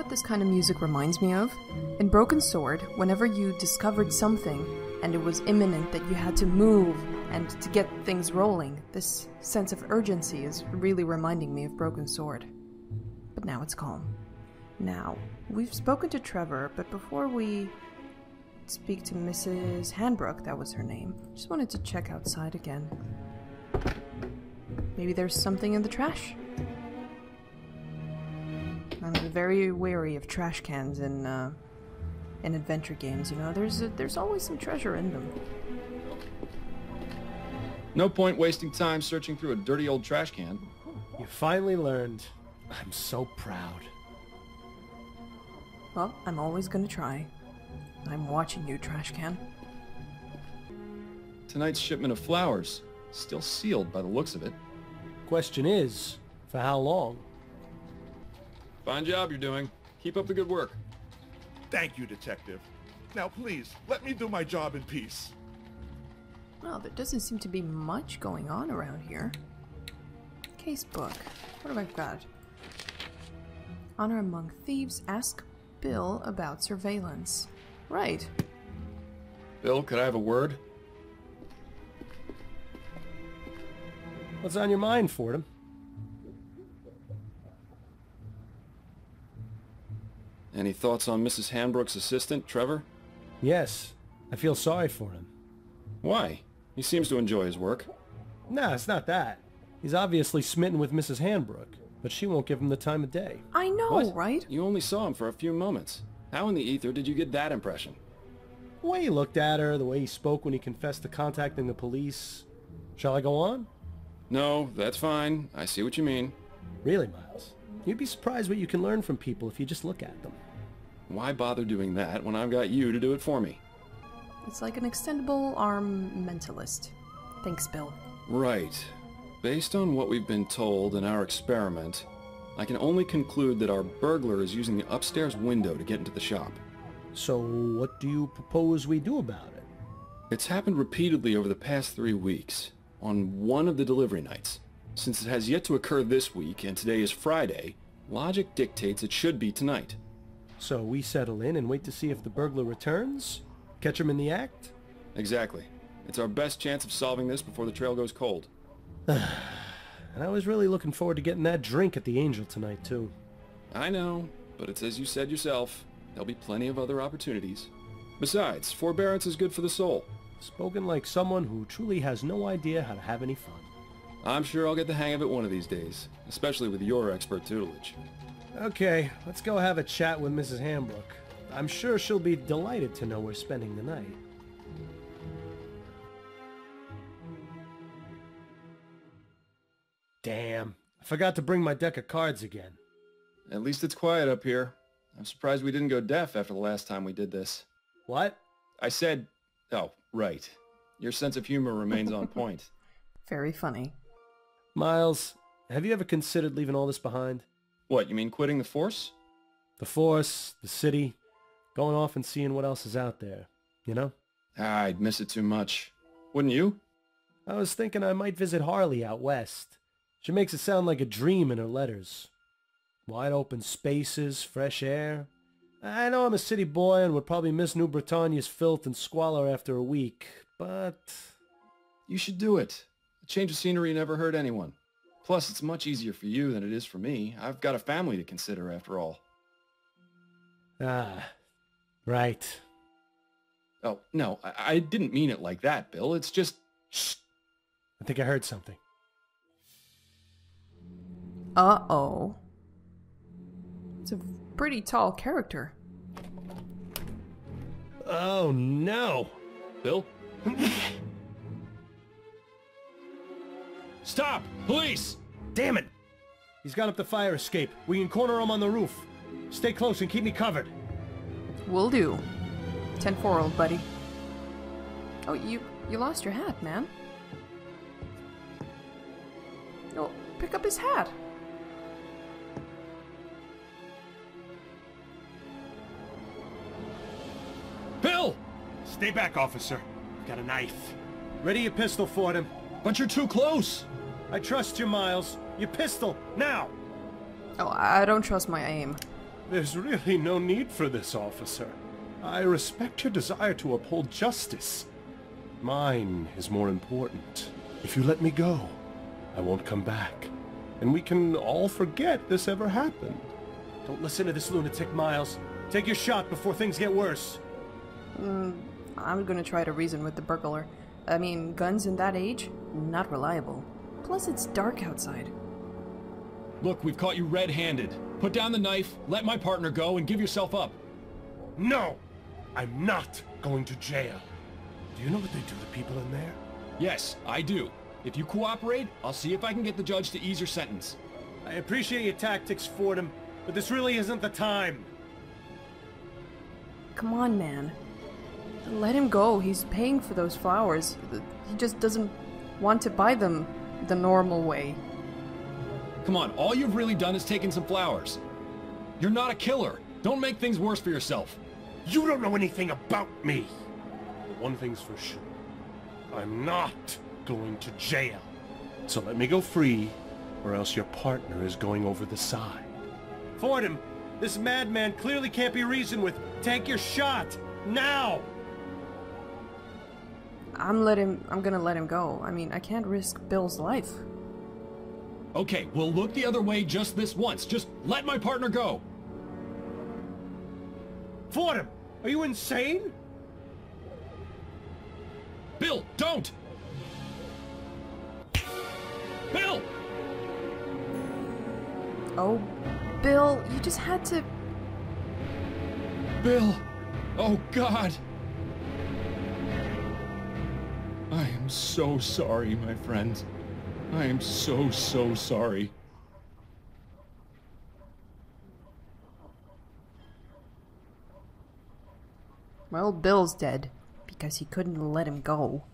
what this kind of music reminds me of? In Broken Sword, whenever you discovered something and it was imminent that you had to move and to get things rolling, this sense of urgency is really reminding me of Broken Sword. But now it's calm. Now, we've spoken to Trevor, but before we speak to Mrs. Hanbrook, that was her name, just wanted to check outside again. Maybe there's something in the trash? I'm very wary of trash cans in adventure games, you know. There's always some treasure in them. No point wasting time searching through a dirty old trash can. You finally learned. I'm so proud. Well, I'm always gonna try. I'm watching you, trash can. Tonight's shipment of flowers. Still sealed by the looks of it. Question is, for how long? Fine job you're doing. Keep up the good work. Thank you, Detective. Now please, let me do my job in peace. Well, there doesn't seem to be much going on around here. Casebook. What have I got? Honor among thieves. Ask Bill about surveillance. Right. Bill, could I have a word? What's on your mind, Fordham? Any thoughts on Mrs. Hanbrook's assistant, Trevor? Yes. I feel sorry for him. Why? He seems to enjoy his work. Nah, it's not that. He's obviously smitten with Mrs. Hanbrook, but she won't give him the time of day. I know, What? right? You only saw him for a few moments. How in the ether did you get that impression? The way he looked at her, the way he spoke when he confessed to contacting the police. Shall I go on? No, that's fine. I see what you mean. Really, Miles? You'd be surprised what you can learn from people if you just look at them. Why bother doing that when I've got you to do it for me? It's like an extendable arm mentalist. Thanks, Bill. Right. Based on what we've been told in our experiment, I can only conclude that our burglar is using the upstairs window to get into the shop. So what do you propose we do about it? It's happened repeatedly over the past 3 weeks, on one of the delivery nights. Since it has yet to occur this week, and today is Friday, logic dictates it should be tonight. So we settle in and wait to see if the burglar returns? Catch him in the act? Exactly. It's our best chance of solving this before the trail goes cold. And I was really looking forward to getting that drink at the Angel tonight, too. I know, but it's as you said yourself. There'll be plenty of other opportunities. Besides, forbearance is good for the soul. Spoken like someone who truly has no idea how to have any fun. I'm sure I'll get the hang of it one of these days, especially with your expert tutelage. Okay, let's go have a chat with Mrs. Hanbrook. I'm sure she'll be delighted to know we're spending the night. Damn, I forgot to bring my deck of cards again. At least it's quiet up here. I'm surprised we didn't go deaf after the last time we did this. What? I said... Oh, right. Your sense of humor remains on point. Very funny. Miles, have you ever considered leaving all this behind? What, you mean quitting the force? The force, the city, going off and seeing what else is out there, you know? I'd miss it too much. Wouldn't you? I was thinking I might visit Harley out west. She makes it sound like a dream in her letters. Wide open spaces, fresh air. I know I'm a city boy and would probably miss New Britannia's filth and squalor after a week, but... You should do it. A change of scenery never hurt anyone. Plus, it's much easier for you than it is for me. I've got a family to consider, after all. Ah, right. Oh, no, I didn't mean it like that, Bill. It's just... Shh. I think I heard something. Uh-oh. It's a pretty tall character. Oh, no. Bill? Stop! Police! Damn it! He's gone up the fire escape. We can corner him on the roof. Stay close and keep me covered. Will do. 10-4, old buddy. Oh, you lost your hat, man. Oh, pick up his hat. Bill! Stay back, officer. I've got a knife. Ready your pistol, Fordham. But you're too close! I trust you, Miles. Your pistol, now! Oh, I don't trust my aim. There's really no need for this, officer. I respect your desire to uphold justice. Mine is more important. If you let me go, I won't come back, and we can all forget this ever happened. Don't listen to this lunatic, Miles. Take your shot before things get worse. I'm gonna try to reason with the burglar. I mean, guns in that age? Not reliable. Plus, it's dark outside. Look, we've caught you red-handed. Put down the knife, let my partner go, and give yourself up. No! I'm not going to jail. Do you know what they do to people in there? Yes, I do. If you cooperate, I'll see if I can get the judge to ease your sentence. I appreciate your tactics, Fordham, but this really isn't the time. Come on, man. Let him go. He's paying for those flowers. He just doesn't want to buy them the normal way. Come on, all you've really done is taken some flowers. You're not a killer. Don't make things worse for yourself. You don't know anything about me. One thing's for sure. I'm not going to jail. So let me go free, or else your partner is going over the side. Fordham, this madman clearly can't be reasoned with. Take your shot, now! I'm gonna let him go. I mean, I can't risk Bill's life. Okay, we'll look the other way just this once. Just let my partner go. Fordham, are you insane? Bill, don't! Bill! Oh, Bill, you just had to... Bill! Oh, God! I am so sorry, my friend. I am so sorry. Well, Bill's dead, because he couldn't let him go.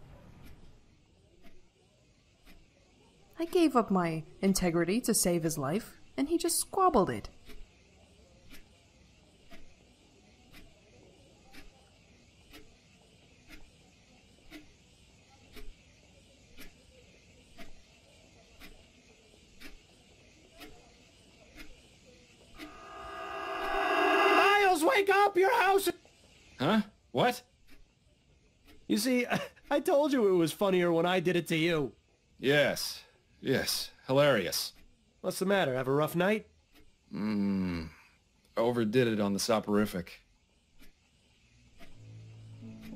I gave up my integrity to save his life, and he just squabbled it. Miles, wake up! Your house! Huh? What? You see, I told you it was funnier when I did it to you. Yes. Hilarious. What's the matter? Have a rough night? Overdid it on the soporific.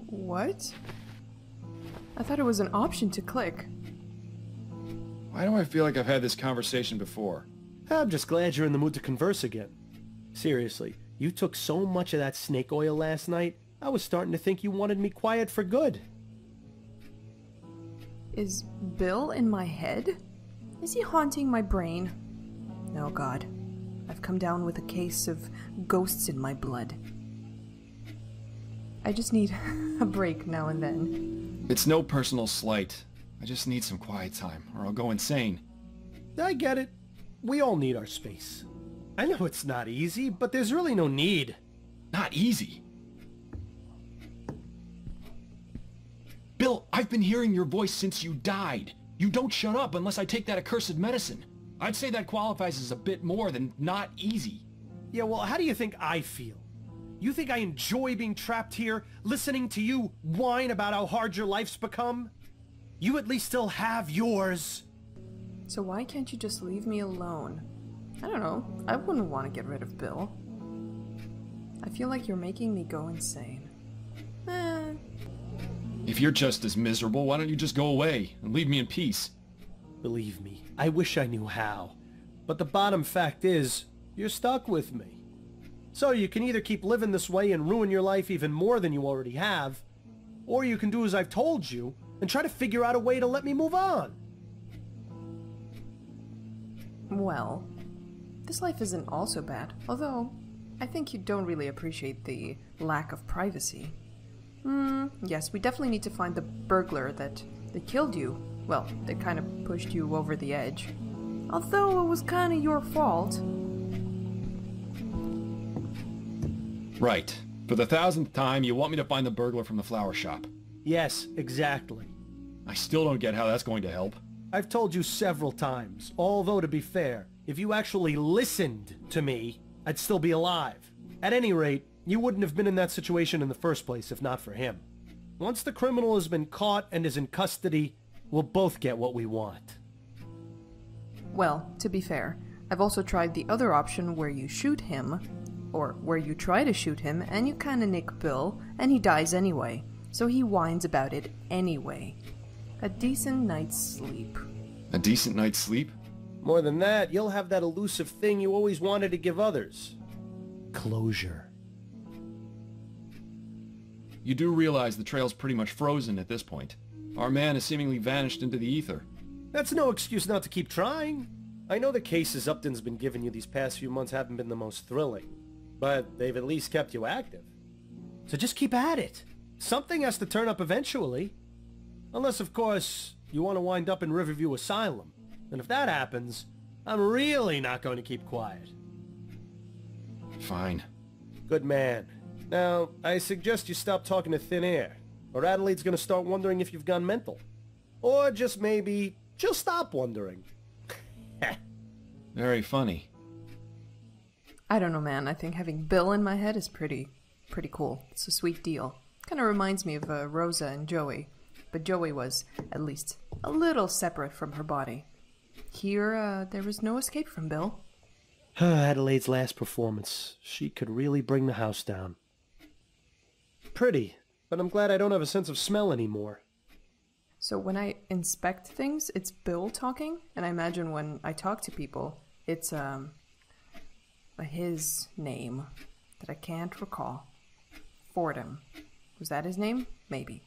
What? I thought it was an option to click. Why do I feel like I've had this conversation before? I'm just glad you're in the mood to converse again. Seriously, you took so much of that snake oil last night, I was starting to think you wanted me quiet for good. Is Bill in my head? Is he haunting my brain? Oh God, I've come down with a case of ghosts in my blood. I just need a break now and then. It's no personal slight. I just need some quiet time, or I'll go insane. I get it. We all need our space. I know it's not easy, but there's really no need. Not easy. Bill, I've been hearing your voice since you died. You don't shut up unless I take that accursed medicine. I'd say that qualifies as a bit more than not easy. Yeah, well, how do you think I feel? You think I enjoy being trapped here, listening to you whine about how hard your life's become? You at least still have yours. So why can't you just leave me alone? I don't know. I wouldn't want to get rid of Bill. I feel like you're making me go insane. If you're just as miserable, why don't you just go away and leave me in peace? Believe me, I wish I knew how. But the bottom fact is, you're stuck with me. So you can either keep living this way and ruin your life even more than you already have, or you can do as I've told you and try to figure out a way to let me move on. Well, this life isn't all so bad, although I think you don't really appreciate the lack of privacy. Yes, we definitely need to find the burglar that killed you. Well, that kind of pushed you over the edge. Although it was kind of your fault. Right. For the 1000th time, you want me to find the burglar from the flower shop. Yes, exactly. I still don't get how that's going to help. I've told you several times, although to be fair, if you actually listened to me, I'd still be alive. At any rate, you wouldn't have been in that situation in the first place if not for him. Once the criminal has been caught and is in custody, we'll both get what we want. Well, to be fair, I've also tried the other option where you shoot him, or where you try to shoot him and you kinda nick Bill, and he dies anyway, so he whines about it anyway. A decent night's sleep. A decent night's sleep? More than that, you'll have that elusive thing you always wanted to give others. Closure. You do realize the trail's pretty much frozen at this point. Our man has seemingly vanished into the ether. That's no excuse not to keep trying. I know the cases Upton's been giving you these past few months haven't been the most thrilling, but they've at least kept you active. So just keep at it. Something has to turn up eventually. Unless, of course, you want to wind up in Riverview Asylum. And if that happens, I'm really not going to keep quiet. Fine. Good man. Now, I suggest you stop talking to thin air, or Adelaide's going to start wondering if you've gone mental. Or just maybe, she'll stop wondering. Very funny. I don't know, man. I think having Bill in my head is pretty cool. It's a sweet deal. Kind of reminds me of Rosa and Joey, but Joey was, at least, a little separate from her body. Here, there was no escape from Bill. Adelaide's last performance. She could really bring the house down. Pretty, but I'm glad I don't have a sense of smell anymore. So when I inspect things, it's Bill talking, and I imagine when I talk to people, it's his name that I can't recall. Fordham. Was that his name? Maybe.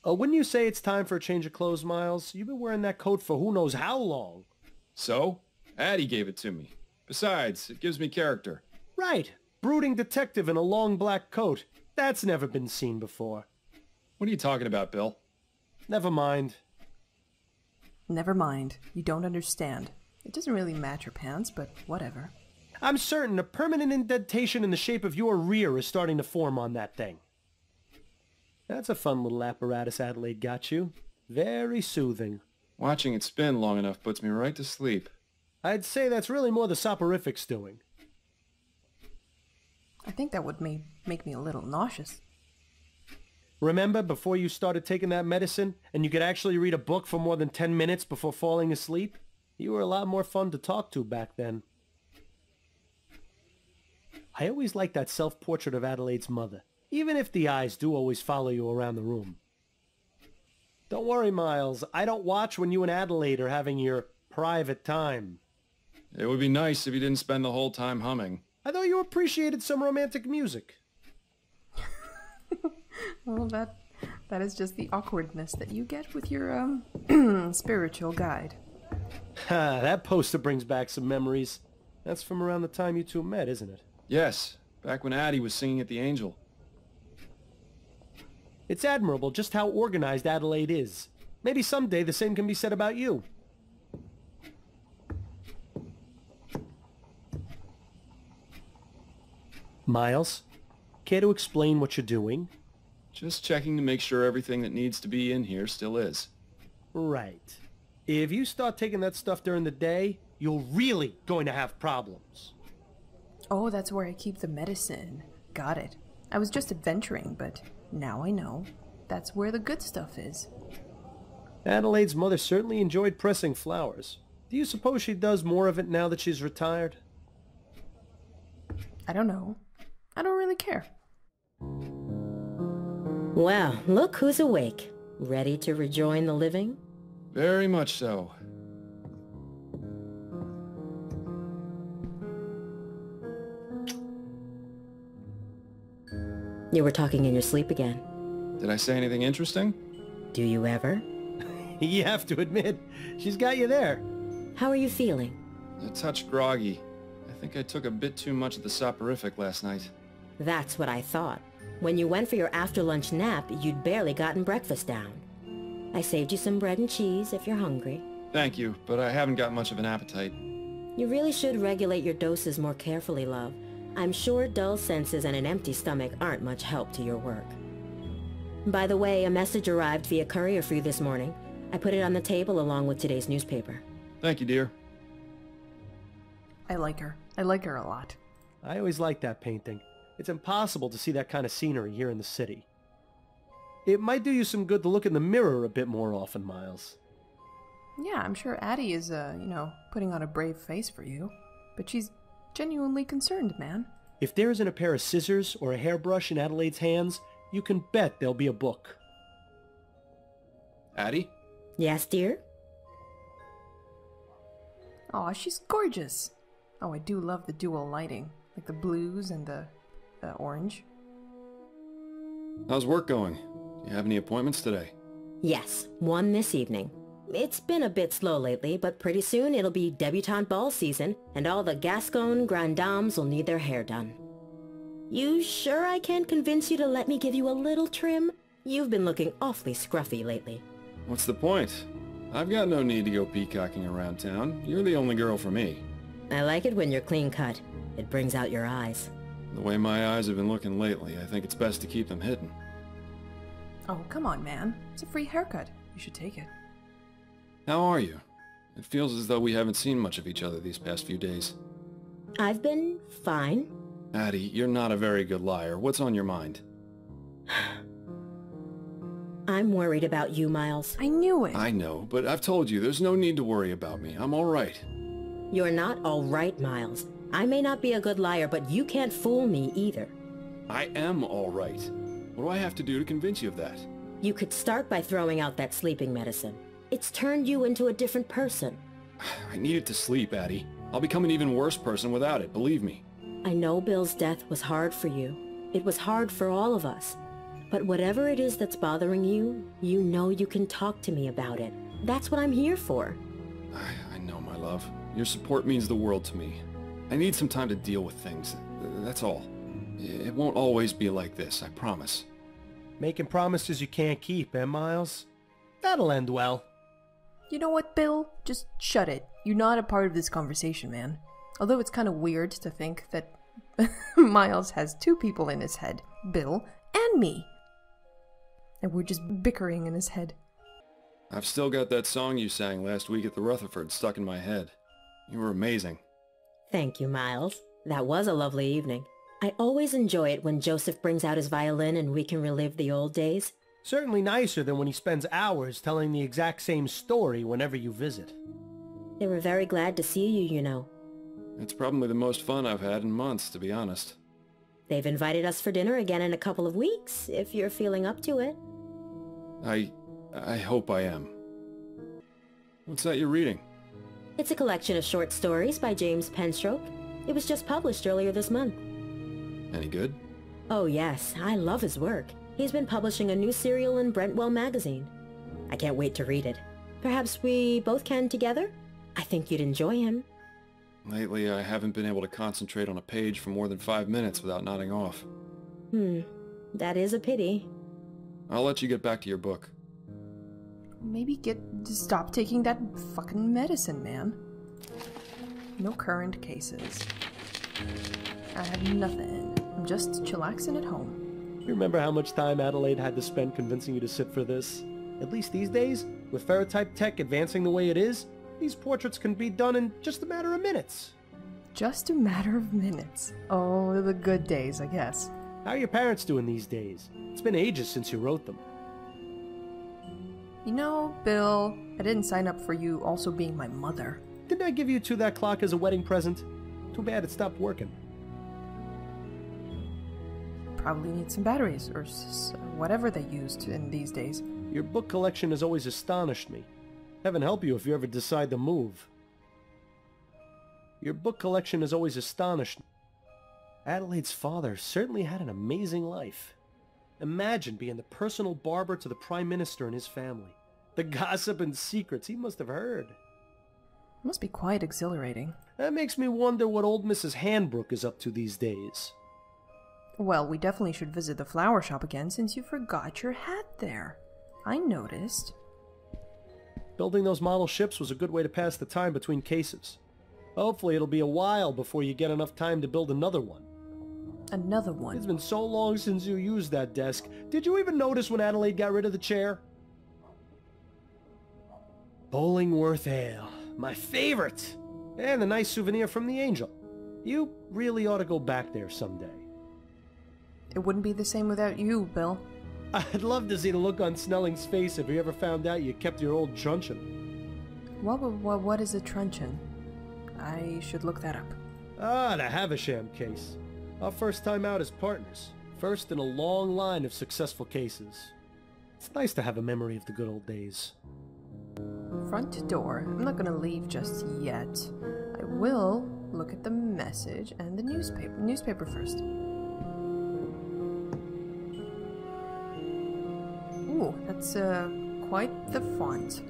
Wouldn't you say it's time for a change of clothes, Miles? You've been wearing that coat for who knows how long. So? Addie gave it to me. Besides, it gives me character. Right. Brooding detective in a long black coat. That's never been seen before. What are you talking about, Bill? Never mind. Never mind. You don't understand. It doesn't really match your pants, but whatever. I'm certain a permanent indentation in the shape of your rear is starting to form on that thing. That's a fun little apparatus Adelaide got you. Very soothing. Watching it spin long enough puts me right to sleep. I'd say that's really more the soporifics doing. I think that would make me a little nauseous. Remember before you started taking that medicine and you could actually read a book for more than 10 minutes before falling asleep? You were a lot more fun to talk to back then. I always liked that self-portrait of Adelaide's mother, even if the eyes do always follow you around the room. Don't worry, Miles. I don't watch when you and Adelaide are having your private time. It would be nice if you didn't spend the whole time humming. I thought you appreciated some romantic music. Well, that is just the awkwardness that you get with your, spiritual guide. Ha, that poster brings back some memories. That's from around the time you two met, isn't it? Yes, back when Addie was singing at the Angel. It's admirable just how organized Adelaide is. Maybe someday the same can be said about you. Miles, care to explain what you're doing? Just checking to make sure everything that needs to be in here still is. Right. If you start taking that stuff during the day, you're really going to have problems. Oh, that's where I keep the medicine. Got it. I was just adventuring, but now I know. That's where the good stuff is. Adelaide's mother certainly enjoyed pressing flowers. Do you suppose she does more of it now that she's retired? I don't know. I don't really care. Well, look who's awake. Ready to rejoin the living? Very much so. You were talking in your sleep again. Did I say anything interesting? Do you ever? You have to admit, she's got you there. How are you feeling? A touch groggy. I think I took a bit too much of the soporific last night. That's what I thought. When you went for your after-lunch nap, you'd barely gotten breakfast down. I saved you some bread and cheese if you're hungry. Thank you, but I haven't got much of an appetite. You really should regulate your doses more carefully, love. I'm sure dull senses and an empty stomach aren't much help to your work. By the way, a message arrived via courier for you this morning. I put it on the table along with today's newspaper. Thank you, dear. I like her. I like her a lot. I always liked that painting. It's impossible to see that kind of scenery here in the city. It might do you some good to look in the mirror a bit more often, Miles. Yeah, I'm sure Addie is, putting on a brave face for you. But she's genuinely concerned, man. If there isn't a pair of scissors or a hairbrush in Adelaide's hands, you can bet there'll be a book. Addie? Yes, dear? Aw, she's gorgeous. Oh, I do love the dual lighting. Like the blues and the orange. How's work going? Do you have any appointments today? Yes, one this evening. It's been a bit slow lately, but pretty soon it'll be debutante ball season, and all the Gascon grand dames will need their hair done. You sure I can't convince you to let me give you a little trim? You've been looking awfully scruffy lately. What's the point? I've got no need to go peacocking around town. You're the only girl for me. I like it when you're clean cut. It brings out your eyes. The way my eyes have been looking lately, I think it's best to keep them hidden. Oh, come on, man. It's a free haircut. You should take it. How are you? It feels as though we haven't seen much of each other these past few days. I've been fine. Addie, you're not a very good liar. What's on your mind? I'm worried about you, Miles. I knew it. I know, but I've told you, there's no need to worry about me. I'm all right. You're not all right, Miles. I may not be a good liar, but you can't fool me either. I am all right. What do I have to do to convince you of that? You could start by throwing out that sleeping medicine. It's turned you into a different person. I needed to sleep, Addie. I'll become an even worse person without it, believe me. I know Bill's death was hard for you. It was hard for all of us. But whatever it is that's bothering you, you know you can talk to me about it. That's what I'm here for. I know, my love. Your support means the world to me. I need some time to deal with things. That's all. It won't always be like this, I promise. Making promises you can't keep, eh, Miles? That'll end well. You know what, Bill? Just shut it. You're not a part of this conversation, man. Although it's kind of weird to think that Miles has two people in his head. Bill and me. And we're just bickering in his head. I've still got that song you sang last week at the Rutherford stuck in my head. You were amazing. Thank you, Miles. That was a lovely evening. I always enjoy it when Joseph brings out his violin and we can relive the old days. Certainly nicer than when he spends hours telling the exact same story whenever you visit. They were very glad to see you, you know. It's probably the most fun I've had in months, to be honest. They've invited us for dinner again in a couple of weeks, if you're feeling up to it. I hope I am. What's that you're reading? It's a collection of short stories by James Penstroke. It was just published earlier this month. Any good? Oh yes, I love his work. He's been publishing a new serial in Brentwell magazine. I can't wait to read it. Perhaps we both can together? I think you'd enjoy him. Lately, I haven't been able to concentrate on a page for more than 5 minutes without nodding off. That is a pity. I'll let you get back to your book. Maybe stop taking that fucking medicine, man. No current cases. I have nothing. I'm just chillaxing at home. You remember how much time Adelaide had to spend convincing you to sit for this? At least these days, with ferrotype tech advancing the way it is, these portraits can be done in just a matter of minutes. Just a matter of minutes. Oh, the good days, I guess. How are your parents doing these days? It's been ages since you wrote them. You know, Bill, I didn't sign up for you also being my mother. Didn't I give you two that clock as a wedding present? Too bad it stopped working. Probably need some batteries, or whatever they used in these days. Your book collection has always astonished me. Heaven help you if you ever decide to move. Your book collection has always astonished me. Adelaide's father certainly had an amazing life. Imagine being the personal barber to the Prime Minister and his family. The gossip and secrets he must have heard. Must be quite exhilarating. That makes me wonder what old Mrs. Handbrook is up to these days. Well, we definitely should visit the flower shop again since you forgot your hat there. I noticed. Building those model ships was a good way to pass the time between cases. Hopefully it'll be a while before you get enough time to build another one. Another one? It's been so long since you used that desk. Did you even notice when Adelaide got rid of the chair? Bollingworth Ale. My favorite! And a nice souvenir from the Angel. You really ought to go back there someday. It wouldn't be the same without you, Bill. I'd love to see the look on Snelling's face if he ever found out you kept your old truncheon. What is a truncheon? I should look that up. Ah, the Havisham case. Our first time out as partners. First in a long line of successful cases. It's nice to have a memory of the good old days. Front door. I'm not gonna leave just yet. I will look at the message and the newspaper. Newspaper first. Ooh, that's quite the font.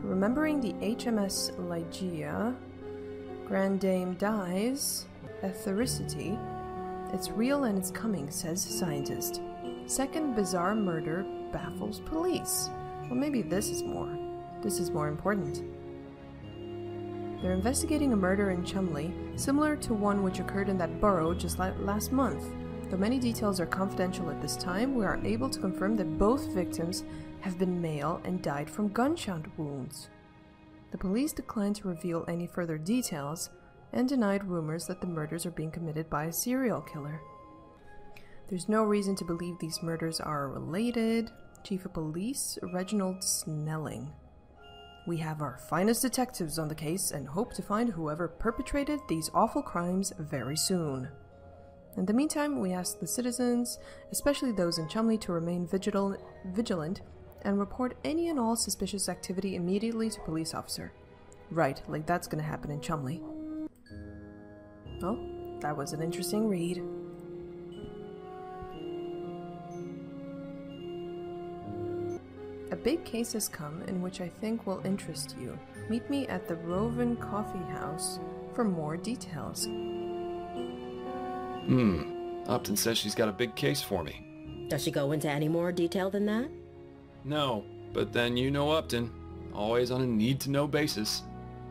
Remembering the HMS Ligeia, Grand Dame dies, ethericity. It's real and it's coming, says scientist. Second bizarre murder baffles police. Well, maybe this is more important. They're investigating a murder in Chumley, similar to one which occurred in that borough just last month. Though many details are confidential at this time, we are able to confirm that both victims have been male and died from gunshot wounds. The police declined to reveal any further details and denied rumors that the murders are being committed by a serial killer. There's no reason to believe these murders are related. Chief of Police Reginald Snelling. We have our finest detectives on the case and hope to find whoever perpetrated these awful crimes very soon. In the meantime, we ask the citizens, especially those in Chumley, to remain vigilant and report any and all suspicious activity immediately to police officer. Right, like that's gonna happen in Chumley. Well, that was an interesting read. A big case has come in which I think will interest you. Meet me at the Roven Coffee House for more details. Upton says she's got a big case for me. Does she go into any more detail than that? No, but then you know Upton. Always on a need-to-know basis.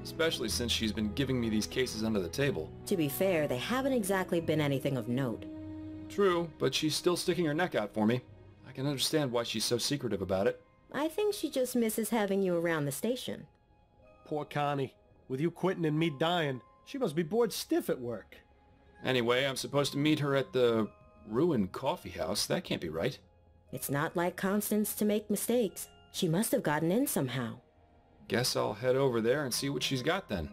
Especially since she's been giving me these cases under the table. To be fair, they haven't exactly been anything of note. True, but she's still sticking her neck out for me. I can understand why she's so secretive about it. I think she just misses having you around the station. Poor Connie. With you quitting and me dying, she must be bored stiff at work. Anyway, I'm supposed to meet her at the ruined coffee house. That can't be right. It's not like Constance to make mistakes. She must have gotten in somehow. Guess I'll head over there and see what she's got then.